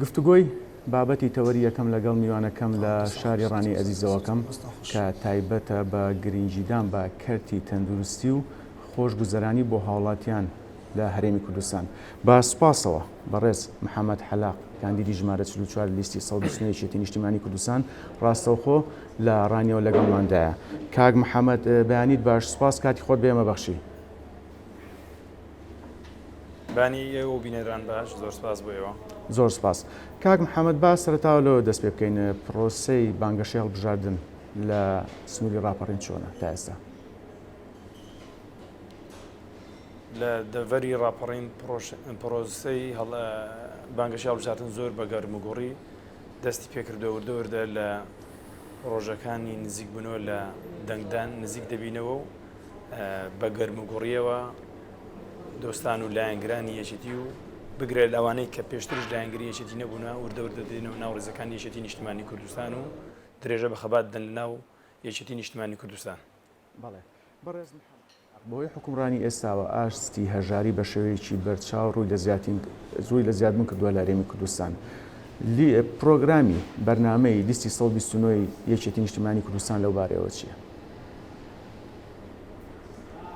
گفتوگۆی بابەتی تەوەری یەکەم لەگەڵ میوانەکەم لە شاری ڕانی ئەزیزەوەکەم کە تایبەتە بە گرنگجیدان بە کەرتی تەندروستی و خۆشگوزەرانی بۆ هاوڵاتیان لە هەرێمی کوردستان. بە سوپاسەوە بەڕێز محەممەد حەلاق کاندیدی ژمارە 44 لیستی 129 نیشتیمانی کوردستان ڕاستەوخۆ لە ڕانیەوە لەگەڵماندایە. کاک محەممەد بەیانیت باش سوپاس کاتی خۆت بێمە بەخشی. بانی ئێوە بینێران باش زۆر سپاس بۆیەوە. زۆر سپاس. کاک محەممەد با سەرەتاوە لەوە دەست پێ بکەین پرۆسەی بانگەشەی هەڵبژاردن لە سنووری ڕاپەڕین چۆنە تا ئێستا؟ لە دەڤەری ڕاپەڕین پرۆسەی بانگەشەی هەڵبژاردن زۆر بە گەرموگوڕی دەستی پێکردەوە وردە لە ڕۆژەکانی نزیک بوونەوە لە دەنگدان نزیک دەبینەوە و بە گەرموگوڕیەوە دۆستان و لایەنگرانی یەکێتی و بگرێت ئەوانەی کە پێشترش لایەنگری یەکێتی نەبوونا وردە دێنەوە ناو ڕێزەکانی یەکێتی نیشتیمانی کوردستان و درێژە بە خەبات دەن لە ناو یەکێتی نیشتیمانی کوردستان. بەڵێ بەڕێز بۆی حکومڕانی ئێستاوە ئاشتی هەژاری بە شێوەیەکی بەرچاو ڕووی لە زیادبوون کردووە لە هەرێمی کوردستان. پرۆگرامی بەرنامەی لیستی 129 یەکێتی نیشتیمانی کوردستان لەو بارەوە چییە؟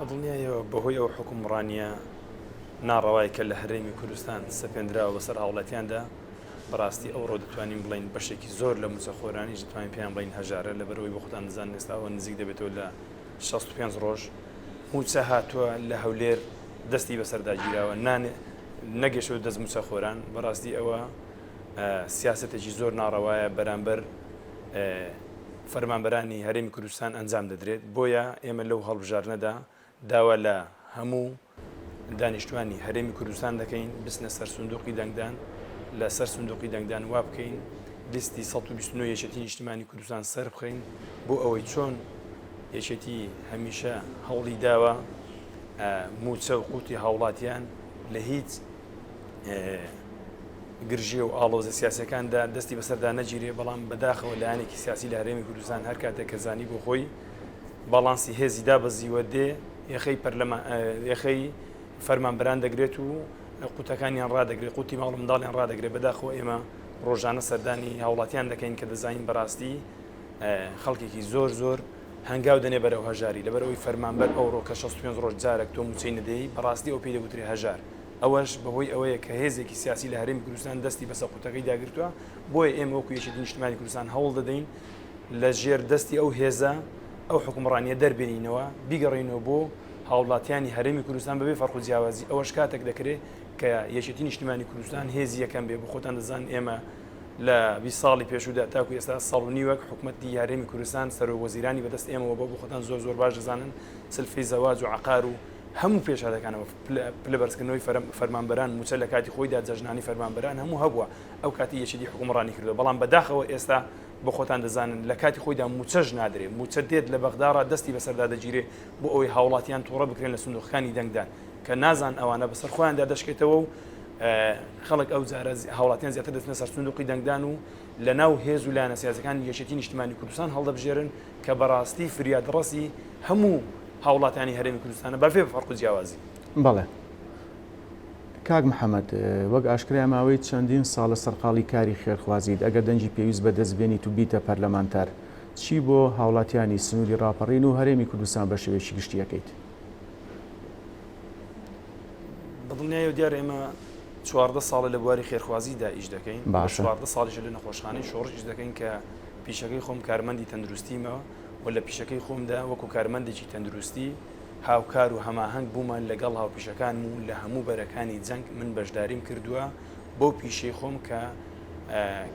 دڵنیایەوە بەهۆی ئەو حکومڕانیە ناڕەوای کە لە هەرێمی کوردستان سەپێنراوە بەسەر هاوڵاتیاندا بەڕاستی ئەوڕۆ دەتوانین بڵین بەشێکی زۆر لە موچەخۆرانیش دەتوانین پێیان بڵین هەژارە لەبەرەوەی بە خۆتان دەزانن ئێستاەوە نزیک دەبێتەوە لە 65 ڕۆژ موچە هاتووە لە هەولێر دەستی بەسەرداگیراوە نەگەشەوە دەست موچەخۆران. بەڕاستی ئەوە سیاسەتێکی زۆر ناڕەوایە بەرامبەر فەرمانبەرانی هەرێمی کوردستان ئەنجام دەدرێت. بۆیە ئێمە لەو هەڵبژارنەدا داوا لە هەموو دانیشتوانی هەرێمی کوردستان دەکەین بستنە سەر سندوقی دەنگدان لە سەر سندوقی دەنگدان وا بکەین لیستی 129 یەکێتی نیشتیمانی کوردستان سەر بخەین بۆ ئەوەی چۆن یەکێتی هەمیشە هەوڵی داوە موچە و قوتی هاوڵاتیان لە هیچ گرژێ و ئاڵۆزە سیاسەکاندا دەستی بەسەردا نەگیرێ، بەڵام بەداخەوە لایەنێکی سیاسی لە هەرێمی کوردستان هەر کاتێک کە زانی بۆ خۆی باڵانسی هێزی دابەزیوە دێ یەخەی فەرمانبەران دەگرێت و قوتەکانیان ڕادەگرێت، قوتی ماڵ منداڵیان ڕادەگرێت. بەداخەوە ئێمە ڕۆژانە سەردانی هاوڵاتیان دەکەین کە دەزانین بەڕاستی خەڵکێکی زۆر زۆر هەنگاو دەنێ بەرەو هەژاری لەبەرەوەی فەرمانبەر ئەوڕۆ کە 65 ڕۆژ جارێک تۆ موچەی نەدەی بەڕاستی ئەو پێی دەگوترێ هەژار. ئەوەش بەهۆی ئەوەیە کە هێزێکی سیاسی لە هەرێمی کوردستان دەستی بەسەر قوتەکەی داگرتووە. بۆیە ئێمە وەکو یەکێتی نیشتیمانی کوردستان هەوڵ دەدەین لە ژێر دەستی ئەو هێزە ئەو حکومڕانیە دەربێنینەوە بیگەڕینەوە بۆ هاوڵاتیانی هەرێمی کوردستان بەبێ فەرق و جیاوازی. ئەوەش کاتێک دەکرێت کە یەکێتی نیشتیمانی کوردستان هێزی یەکەم بێ. بۆ خۆتان دەزان ئێمە لە 20 ساڵی پێشودا تاکو ئێستا ساڵ و نیوەک حکوومەتی هەرێمی کوردستان سەرۆکوەزیرانی بەدەست ئێمەوە بۆ خۆتان زۆر زۆر باش دەزانن سلفی زەواج و عقار و هەموو پێشادەکانەوە پلەبەرزکردنەوەی فەرمانبەران موچە لە کاتی خۆیدا جەژنانی فەرمانبەران هەموو هەبووە ئەو کاتی یەکێتی حکومڕانی کردو. بەڵام بەداخەوە ئێستا بۆ خۆتان دەزانن لە کاتی خۆیدا موچەش نادرێ، موچە دێت لە بەغداڕ دەستی بەسەردا دەگیرێ بۆ ئەوەی هاوڵاتیان تووڕە بکرێن لە سندوقەکانی دەنگدان کە نازان ئەوانە بەسەر خۆیاندا دەشکێتەوە و خەڵک ئەو جارە هاوڵاتیان زیاتر دەچنە سەر سندوقی دەنگدان و لە ناو هێز و لایەنە سیاسەکانی یەکێتی نیشتیمانی کوردستان هەڵدەبژێرن کە بەڕاستی فریادڕەسی هەموو هاوڵاتیانی هەرێمی کوردستانە بەفێ فەرق و جیاوازی. بەڵێ کاک محەممەد وەک ئاشکرای ماوەی چەندین ساڵە سەرقاڵی کاری خێرخوازیت ئەگەر دەنجی پێویست بە دەستبێنیت و بیتە پەرلەمانتار چی بۆ هاوڵاتیانی سنووری ڕاپەڕین و هەرێمی کوردستان بە شێوەیەکی گشتیەکەیت؟ بەدڵنیایە دیارە ئێمە 14 ساڵە لە بواری خێرخوازیدا ئیش دەکەین، 14 ساڵیش لە نەخۆشخانەی شۆڕش ئیش دەکەین کە پیشەکەی خۆم کارمەندی تەندروستیمەوە و لە پیشەکەی خۆمدا وەکو کارمەندێکی تەندروستی هاوکار و هەماهەنگ بوومان لەگەڵ هاوپیشەکان و لە هەموو بەرەکانی جەنگ من بەشداریم کردووە بۆ پیشەی خۆم کە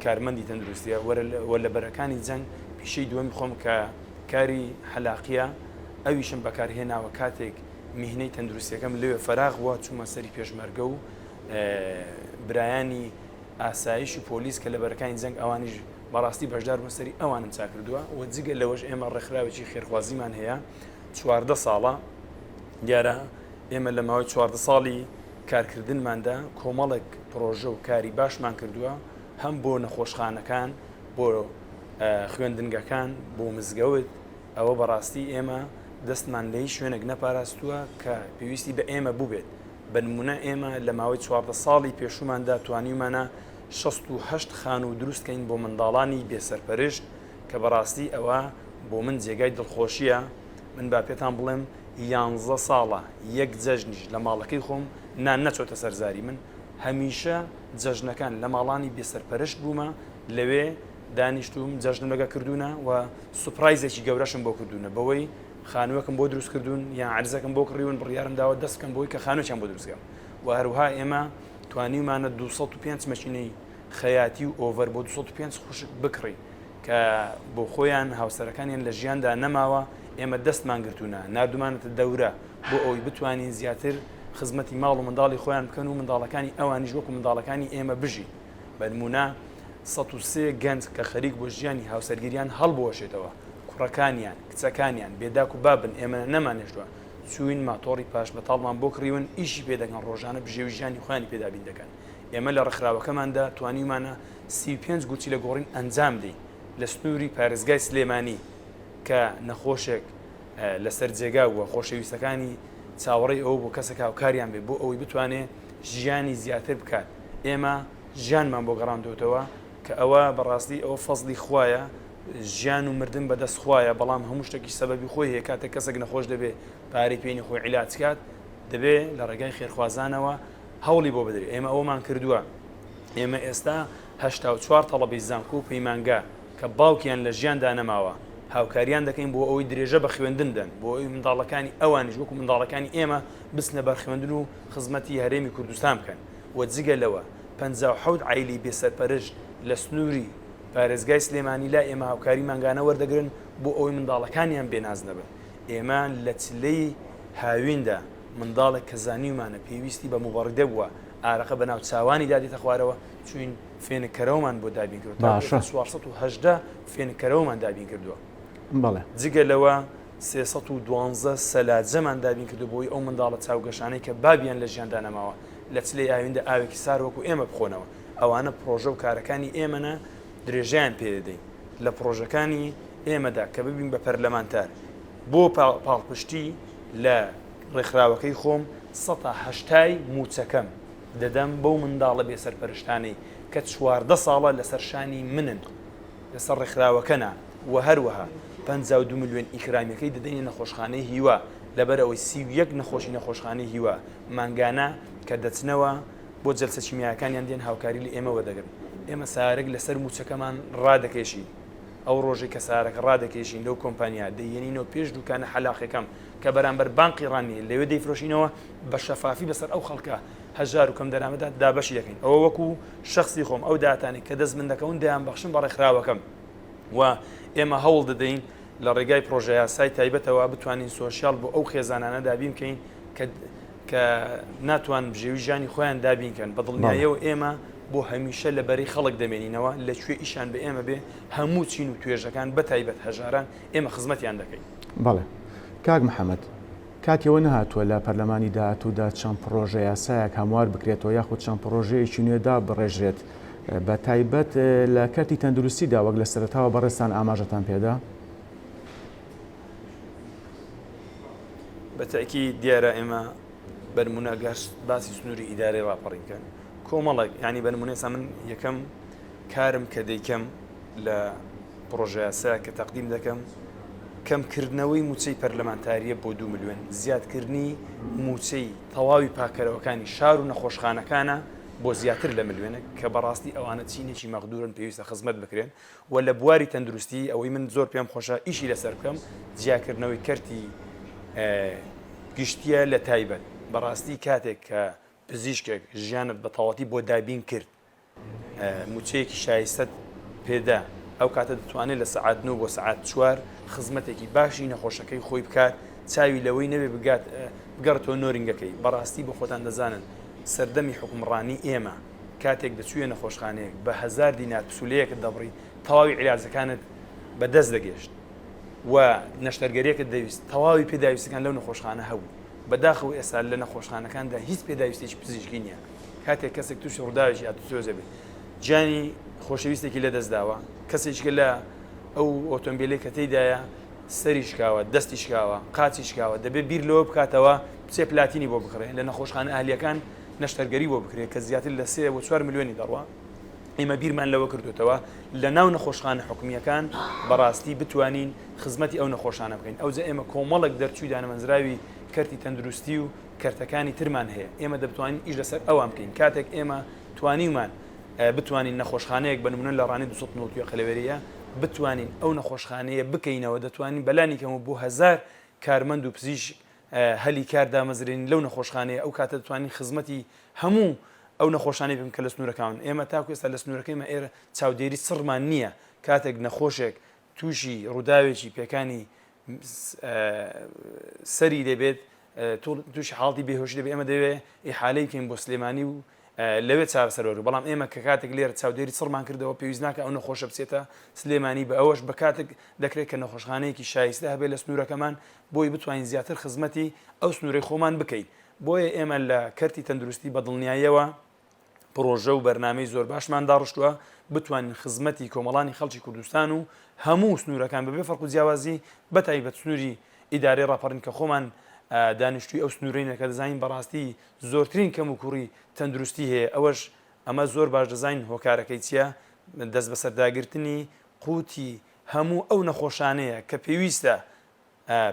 کارمەندی تەندروستیە وە لە بەرەکانی جەنگ پیشەی دووەمی خۆم کە کاری حەلاقیە ئەویشم بەکارهێناوە کاتێک میهنەی تەندروستیەکەم لەوێ فەراغ بووە چوومە سەری پێشمەرگە و برایانی ئاسایش و پۆلیس کە لە بەرەکانی جەنگ ئەوانیش بەڕاستی بەشدار بوون سەری ئەوانم چا کردووە و جگە لەوەش ئێمە ڕێکخراوێکی خێرخوازیمان هەیە 14 ساڵە دیارە ئێمە لە ماوەی 14 ساڵی کارکردنماندا کۆمەڵێک پرۆژە و کاری باشمان کردووە هەم بۆ نەخۆشخانەکان بۆ خوێندنگەکان بۆ مزگەوت ئەوە بەڕاستی ئێمە دەستمان لەی شوێنێک نەپاراستووە کە پێویستی بە ئێمە بوو بێت. بە نمونە ئێمە لە ماوەی 14 ساڵی پێشوماندا توانیمانە 68 خان و دروستکەین بۆ منداڵانی بێسەرپەرشت کە بەڕاستی ئەوە بۆ من جێگای دڵخۆشیە. من با پێتان بڵێم 11 ساڵە یەک جەژنیش لە ماڵەکەی خۆم نەچۆتە سەرزاری من. هەمیشە جەژنەکان لە ماڵانی بێسەرپەرشت بوومە، لەوێ دانیشتوم جەژنم لەگە کردوونە و سوپرایزێکی گەورەشم بۆ کردوونە بەوەی خانووەکەم بۆ دروست کردوون یان عرزەکەم بۆ کڕیون بڕیارم داوە دەستکەم بۆی کە خانوویان بۆ دروستکەم. و هەروها ئێمە توانیمانە 205 مەشینەی خەیاتی و ئۆڤەر بۆ 205 خوشک بکڕی کە بۆ خۆیان هاوسەرەکانیان لە ژیاندا نەماوە. ئێمە دەستمان گرتوونە نردومانەتە دەورە بۆ ئەوی بتوانین زیاتر خزمەتی ماڵ و منداڵی خۆیان بکەن و منداڵەکانی ئەوانیش وەکو منداڵەکانی ئێمە بژی. بەنمونە 103 گەنج کە خەریک بۆ ژیانی هاوسەرگیریان هەڵبوەشێتەوە، کوڕەکانیان کچەکانیان بێداک و بابن ئێمە نەمانێشتووە چوین ماتۆڕی پاش بەتاڵمان بۆ کڕیون ئیشی پێ دەکەن ڕۆژانە بژێوی ژیانی خۆیانی پێدابین دەکەن. ئێمە لە ڕێکخراوەکەماندا توانیمانە 35 گوتی لە گۆڕین ئەنجام دەین لە سنووری پارێزگای سلێمانی کە نەخۆشێک لەسەر جێگا وە خۆشەویستەکانی چاوەڕێی ئەوە بۆ کەسێک هاوکاریان بێ بۆ ئەوەی بتوانێت ژیانی زیاتر بکات. ئێمە ژیانمان بۆ گەڕاندوتەوە کە ئەوە بەڕاستی ئەوە فەزلی خوایە، ژیان و مردن بەدەست خوایە، بەڵام هەموو شتێکی سەبەبی خۆی هەیە. کاتێک کەسێک نەخۆش دەبێ پارەی پێی خۆی عیلاج کات دەبێ لە ڕێگای خێرخوازانەوە هەوڵی بۆ بدرێت. ئێمە ئەومان کردووە. ئێمە ئێستا 84 تەڵەبی زانکۆ و پەیمانگا کە باوکیان لە ژیاندا نەماوە هاوکاریان دەکەین بۆ ئەوەی درێژە بە خوێندندن بۆ ئەوی منداڵەکانی ئەوانیش وەکو منداڵەکانی ئێمە بستنە بەرخوێندن و خزمەتی هەرێمی کوردستان بکەن. و جگە لەوە 57 عیلی بێسەرپەرشت لە سنووری پارێزگای سلێمانی لا ئێمە هاوکاری مانگانە وەردەگرن بۆ ئەوەی منداڵەکانیان بێناز نەبن. ئێمە لە چلەی هاویندا منداڵێک کە زانیومانە پێویستی بە مبەڕدە بووە ئارەقە بەناو چاوانی دادێتە خوارەوە چوین فێنکەرەوەمان بۆ دابین کردووە 480 فێنکەرەوەمان دابین کردووە. بەڵێ جگە لەوە 312 سەلاجەمان دابین کردو بۆی ئەو منداڵە چاوگەشانەی کە بابیان لە ژیاندا نەماوە لە چلەی ئاویندا ئاوێکی سار وەکو ئێمە بخۆنەوە. ئەوانە پرۆژە و کارەکانی ئێمەنە درێژیان پێدەین لە پرۆژەکانی ئێمەدا کە ببین بە پەرلەمانتار بۆ پاڵپشتی لە ڕێکخراوەکەی خۆم 180 موچەکەم دەدەم بەو منداڵە بێسەرپەرشتانەی کە 14 ساڵە لەسەر شانی منن لەسەر ڕێکخراوەکەنا و هەروەها 52 ملیۆن ئیکرامیەکەی دەدەین نەخۆشخانەی هیوا لەبەرەوەی 31 نەخۆشخانەی هیوا مانگانە کە دەچنەوە بۆ جەلسە چیمیاکانیان دێن هاوکاری لە ئێمە وەدەگرن. ئێمە سارێک لەسەر موچەکەمان ڕادەکێشی ئەو ڕۆژێک کە سارەکە ڕادەکێشین لەو کۆمپانیا دەیێنینەوە پێش دوکانە حەلاقەکەم کە بەرامبەر بانقی ڕانی لەوێ دەیفرۆشینەوە بە شەفافی بەسەر ئەو خەڵکە هەژار و کەم دەرامەدا دابەشی دەکەین. ئەوە وەکو شخصی خۆم ئەو دااتانی کە دەست من دەکەون دەیان بەخشن بە ڕێکخراوەکەم و ئێمە هەوڵ دەدەین لە ڕێگای پرۆژە یاسای تایبەتەوە بتوانین سۆشیال بۆ ئەو خێزانانە دابین بکەین کە ناتوان بژێوی ژیانی خۆیان دابینکەن بە دڵنیاییەوە ئێمە بۆ هەمیشە لە بەری خەڵک دەمێنینەوە لەکوێ ئیشان بە ئێمە بێ هەموو چین و توێژەکان بە تایبەت هەژاران ئێمە خزمەتیان دەکەین. بەڵێ کاک محەممەد کاتیەوە نهاتووە لە پەرلەمانی داهاتوودا چەند پرۆژە یاسایەک هەموار بکرێتەوە یاخود چەند پرۆژەیەکی نوێدا بڕێژرێت بە تایبەت لە کەرتی تەندروستیدا وەک لە سەرەتاوە بەڕێستان ئاماژەتان پێدا؟ بەتەکی دیارە ئێمە بەرمونە گەشت باسی سنووری ئیدارەی ڕاپەڕینکەن کۆمەڵک ینی بەنمونێسا من یەکەم کارم کە دەیکەم لە پرۆژە یاسا کە تەقدیم دەکەم کەمکردنەوەی موچەی پەرلەمانتاریە بۆ 2 ملیۆن زیادکردنی موچەی تەواوی پاکەرەوەکانی شار و نەخۆشخانەکانە بۆ زیاتر لە ملیۆنێک کە بەڕاستی ئەوانە چینێکی مەغدورن پێویستە خزمەت بکرێن و لە بواری تەندروستی ئەوەی من زۆر پێم خۆشە ئیشی لەسەر بکەم جیاکردنەوەی کەرتی گشتیە لە تایبەت بەڕاستی کاتێک کە پزیشکێک ژیانت بە تەواتی بۆ دابین کرد موچەیەکی شایستە پێدا ئەو کاتە دەتوانێت لە سەعات 9 بۆ سەعات 4 خزمەتێکی باشی نەخۆشەکەی خۆی بکات چاوی لەوەی نەبێ بگەڕێتەوە نۆرینگەکەی. بەڕاستی بە خۆتان دەزانن سەردەمی حکومڕانی ئێمە کاتێک دەچوویە نەخۆشخانەیەک بە 1000 دینار پسولەیەکت دەبڕی تەواوی عیلاجەکانت بەدەست دەگەشت و نەشتەرگەریەکت دەویست تەواوی پێداویستەکان لەو نەخۆشخانە هەبوو. بەداخەوە ئێستا لە نەخۆشخانەکاندا هیچ پێداویستێکی پزیشکی نییە. کاتێک کەسێک تووشی ڕووداوێکی ئاتوسۆزە بێت جانی خۆشەویستێکی لە دەستداوە کەسێکگە لە ئەو ئۆتۆمبیلەی کە تێیدایە سەری شکاوە دەستی شکاوە قاچی شکاوە دەبێت بیر لەوە بکاتەوە بچێ پلاتینی بۆ بکڕێن لە نەخۆشخانە ئاهلیەکان نەشتەرگەری بۆ بکرێت کە زیاتر لە 3 بۆ 4 ملیۆنی دەڕوە ئێمە بیرمان لەوە کردوتەوە لە ناو نەخۆشخانە حکومیەکان بەڕاستی بتوانین خزمەتی ئەو نەخۆشانە بکەین. ئەوجا ئێمە کۆمەڵک دەرچووی دانەمەنزراوی کەرتی تەندروستی و کەرتەکانی ترمان هەیە. ئێمە دەبتوانین ئیش لەسەر ئەوان بکەین. کاتێک ئێمە توانیمان بتوانین نەخۆشخانەیەک بە نمونە لە ڕانی 290 قەلەوێریە بتوانین ئەو نەخۆشخانەیە بکەینەوە، دەتوانین بەلانی کەمە بۆ 1000 کارمەند و پزیش هەلی کار دامەزرێنین لەو نەخۆشخانەیە. ئەو کاتە دەتوانین خزمەتی هەموو ئەو نەخۆشانەی بم کە لە سنوورەکان. ئێمە تاکو ئێستا لە سنوورەکەیمە ئێرە چاودێری سڕمان نییە. کاتێک نەخۆشێک تووشی ڕووداوێکی پێکانی سەری دەبێت، تووشی حاڵی بێهۆشی دەبێت، ئێمە دەوێت ئیحالەی بکەین بۆ سلێمانی و لەوێت چارەسەرەوە. بەڵام ئێمە کە کاتێک لێرە چاودێری سڕمان کردەوە پێویست ناکە ئەو نەخۆشە بچێتە سلێمانی. بە ئەوەش بە کاتێک دەکرێت کە نەخۆشخانەیەکی شایستە هەبێت لە سنوورەکەمان بۆی بتوانین زیاتر خزمەتی ئەو سنوورەی خۆمان بکەین. بۆیە ئێمە لە کەرتی تەندروستی بە دڵنیاییەوە پرۆژە و بەرنامەی زۆر باشمان داڕشتووە بتوانین خزمەتی کۆمەڵانی خەڵکی کوردستان و هەموو سنوورەکان بەبێ فەرق و جیاوازی بەتایبەت سنووری ئیدارەی ڕاپەڕین کە خۆمان دانیشتووی ئەو سنوورینە کە دەزانین بەڕاستی زۆرترین کەم و کوڕی تەندروستی هەیە. ئەوەش ئەمە زۆر باش دەزانین هۆکارەکەی چییە؟ دەست بە سەرداگرتنی قوتی هەموو ئەو نەخۆشانەیە کە پێویستە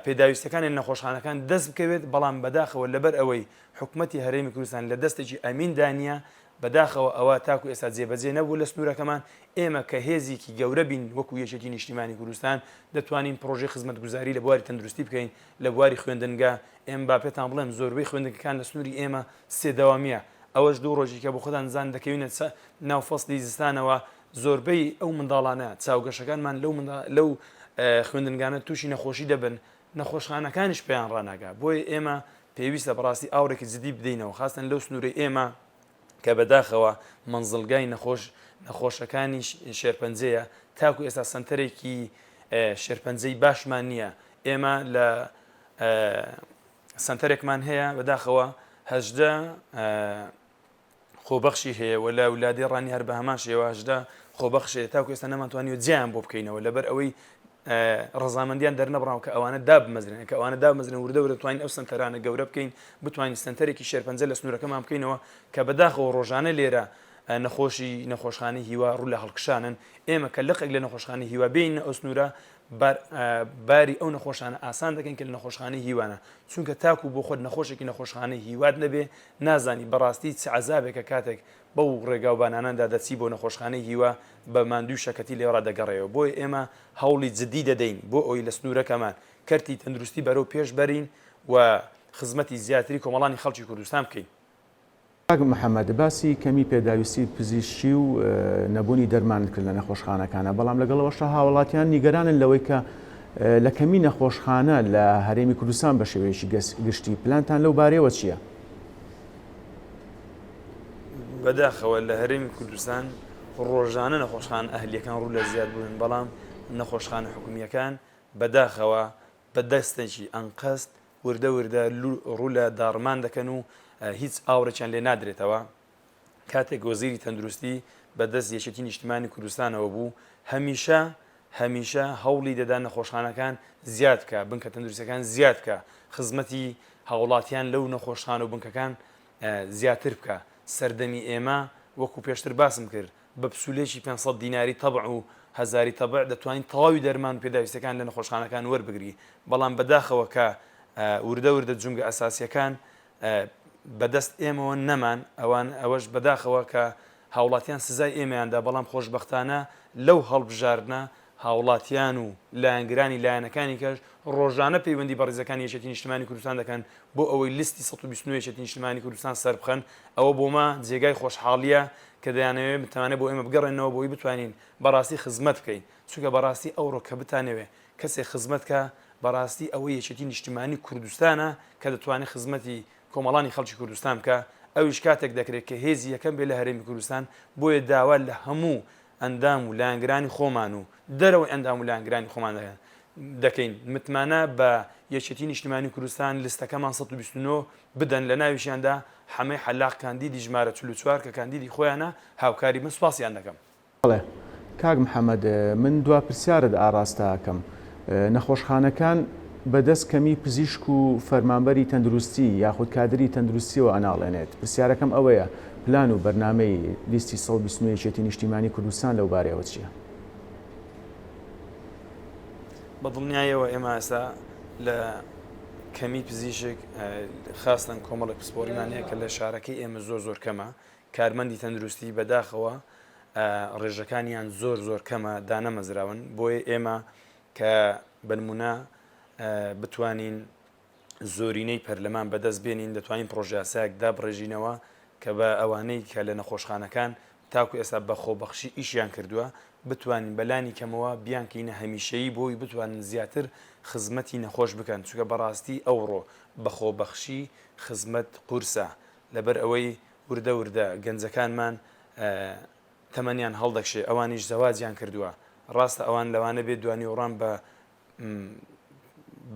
پێداویستەکانی نەخۆشخانەکان دەست بکەوێت، بەڵام بەداخەوە لەبەر ئەوەی حکوومەتی هەرێمی کوردستان لە دەستێکی ئەمین دانیە بەداخەوە ئەوە تاکو ئێستا جێبەجێ نەبوو لە سنوورەکەمان. ئێمە کە هێزێکی گەورە بین وەکو یەکێتی نیشتیمانی کوردستان دەتوانین پرۆژەی خزمەتگوزاری لە بواری تەندروستی بکەین لە بواری خوێندنگا. ئێمە با پێتان بڵێم زۆربەی خوێندنگەکان لە سنووری ئێمە سێدەوامیە. ئەوەش دوو ڕۆژی کە بۆ خۆتان زان دەکەوینە ناو فەسڵی زستانەوە زۆربەی ئەو منداڵانە چاوگەشەکانمان لەو خوێندنگانە تووشی نەخۆشی دەبن، نەخۆشخانەکانیش پێیان ڕناگا. بۆیە ئێمە پێویستە بەڕاستی ئاورێکی جدی بدەینەوە، خاستن لەو سنوورەی ئێمە کە بەداخەوە منزڵگای نەخۆشەکانی شێرپەنجەیە. تاکو ئێستا سنتەرێکی شێرپەنجەی باشمان نییە. ئێمە لە سنتەرێکمان هەیە بەداخەوە 18 خۆبەخشی هەیە و لە وڵاتی ڕانی هەر بە هەمان شێوە 18 خۆبەخشێ تاکو ئێستا نەمانتوانیوە جیان بۆ بکەینەوە لەبەر ئەوەی ڕزامەندیان دەرنەبڕاو کە ئەوانە دابمەزرێن، کە ئەوانە دابمەزرێن وردە دەتوانین ئەو سنتەرانە گەورە بکەین، بتوانین سنتەرێکی شێرپەنجە لە سنوورەکەمان بکەینەوە کە بەداخەوە ڕۆژانە لێرە نەخۆشخانەی هیوا ڕوو لە هەڵکشانن. ئێمە کە لەقێک لە نەخۆشخانەی هیوا بین ئەو سنوورە باری ئەو نەخۆشانە ئاسان دەکەین کە لە نەخۆشخانەی هیوانە، چونکە تاکو بۆ خۆت نەخۆشێکی نەخۆشخانەی هیوات نەبێ نازانی بەڕاستی چ عەزابێکە کاتێک بەو ڕێگا و باناناندا دەچی بۆ نەخۆشخانەی هیوا بە ماندوو شەکەتی لێوەڕا دەگەڕێەوە. بۆیە ئێمە هەوڵی جدی دەدەین بۆ ئەوی لە سنوورەکەمان کەرتی تەندروستی بەرەو پێش بەرین و خزمەتی زیاتری کۆمەڵانی خەڵکی کوردستان بکەین. محەممەد باسی کەمی پێداویستی پزیشکی و نەبوونی دەرمانکرد لە نەخۆشخانەکانە، بەڵام لەگەڵەوەشە هاوڵاتیان نیگەرانن لەوەی کە لە کەمی نەخۆشخانە لە هەرێمی کوردستان بە شێوەیەکی گشتی پلانتان لەو بارەوە چییە؟ بەداخەوە لە هەرێمی کوردستان ڕۆژانە نەخۆشخان ئەهلیەکان ڕوو لە زیاد بوون، بەڵام نەخۆشخانە حکومیەکان بەداخەوە بە دەستێکی ئەنقەست وردە ڕوو لە داڕمان دەکەن و هیچ ئاورەیان لێ نادرێتەوە. کاتێک وەزیری تەندروستی بەدەست یەکێتی نیشتیمانی کوردستانەوە بوو هەمیشە هەوڵی دەدا نەخۆشخانەکان زیاد بکە، بنکە تەندروستەکان زیاد بکە، خزمەتی هاوڵاتیان لەو نەخۆشخانە و بنکەکان زیاتر بکە. سەردەمی ئێمە وەکو پێشتر باسم کرد بە پسولێکی 500 دیناری تەبع و هەزاری تەبع دەتوانین تەواوی دەرمان و پێداویستەکان لە نەخۆشخانەکان وەربگری. بەڵام بەداخەوە کە وردە جونگە ئەساسیەکان بەدەست ئێمەوە نەمان، ئەوەش بەداخەوە کە هاوڵاتیان سزای ئێمەیاندا، بەڵام خۆشبەختانە لەو هەڵبژاردنە هاوڵاتیان و لایەنگرانی لایەنەکانی کەش ڕۆژانە پەیوەندی بە ڕێزەکانی یەکێتی نیشتیمانی کوردستان دەکەن بۆ ئەوەی لیستی 129 یەکێتی نیشتیمانی کوردستان سەربخەن. ئەوە بۆمە جێگای خۆشحاڵیە کە دەیانەوێت بتوانێت بۆ ئێمە بگەڕێنەوە بۆی بتوانین بەڕاستی خزمەت بکەین، چونکە بەڕاستی ئەوڕۆ کە بتانەوێت کەسێک خزمەت کە بەڕاستی ئەوەی یەکێتی نیشتیمانی کوردستانە کە دەتوانێت خزمەتی کۆمەڵانی خەڵکی کوردستان بکە. ئەویش کاتێک دەکرێت کە هێزی یەکەم بێ لە هەرێمی کوردستان، بۆیە داوا لە هەموو ئەندام و لایەنگرانی خۆمان و دەرەوەی ئەندام و لایەنگرانی خۆمان دەکەین متمانە بە یەکێتی نیشتیمانی کوردستان لستەکەمان 129 بدەن، لە ناویشیاندا حەمەی حەلاق کاندیدی ژمارە 44 کە کاندیدی خۆیانە هاوکاری من سوپاسیان دەکەم. بەڵێ کاک محەممەد، من دوا پرسیارت ئاراستەکەم. نەخۆشخانەکان بەدەست کەمی پزیشک و فەرمانبەری تەندروستی یاخود کادری تەندروستیەوە ئەناڵێنێت. پرسیارەکەم ئەوەیە پلان و بەرنامەی لیستی 129 نیشتیمانی کوردستان لەو بارەیەوە چییە؟ بەدڵنیایەوە ئێمە ئێستا لە کەمی پزیشک خاستن کۆمەڵی پسپۆریمانەیە کە لە شارەکەی ئێمە زۆر کەمە، کارمەندی تەندروستی بەداخەوە ڕێژەکانیان زۆر کەمە دانەمەزراون، بۆیە ئێمە کە بنمونە بتوانین زۆرینەی پەرلەمان بەدەست بێنین، دەتوانین پرۆژیاسایەک دابڕێژینەوە کە بە ئەوانەی کە لە نەخۆشخانەکان تاکو ئێستا بە خۆبەخشی ئیشیان کردووە بتوانین بەلانی کەمەوە بیانکەینە هەمیشەیی بۆی بتوانن زیاتر خزمەتی نەخۆش بکەن، چونکە بەڕاستی ئەوڕۆ بەخۆبەخشی خزمەت قورسە، لەبەر ئەوەی وردە گەنجەکانمان تەمەنیان هەڵدەکشێ، ئەوانیش زەواجیان کردووە، ڕاستە ئەوان لەوانە بێت دوانی وڕان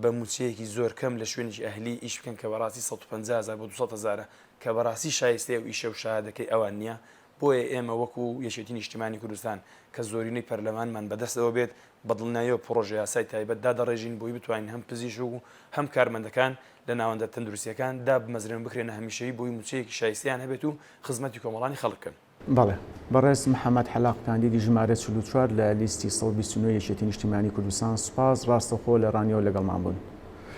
بە موچەیەکی زۆر کەم لە شوێنی ئەهلی ئیش بکەن کە بەڕاستی 150,000 بۆ 200,000 کە بەڕاستی شایستەیە و ئیشە و شاهادەکەی ئەوان نییە. بۆیە ئێمە وەکو یەکێتی نیشتیمانی کوردستان کە زۆرینەی پەرلەمانمان بەدەستەوە بێت بەدڵنیاییەوە پرۆژە یاسای تایبەت دادەڕێژین بۆی بتوانین هەم پزیشک و هەم کارمەندەکان لە ناوەندە تەندروستیەکان دابمەزرێن بکرێنە هەمیشەیی بۆی موچەیەکی شایستیان هەبێت و خزمەتی کۆمەڵانی خەڵکن. بەڵێ بەڕێز محەممەد حەلاق کاندیدی ژمارە 44 لە لیستی 129 یەکێتی نیشتیمانی کوردستان سوپاس ڕاستەخۆ لە ڕانیەوە لەگەڵمان بوون.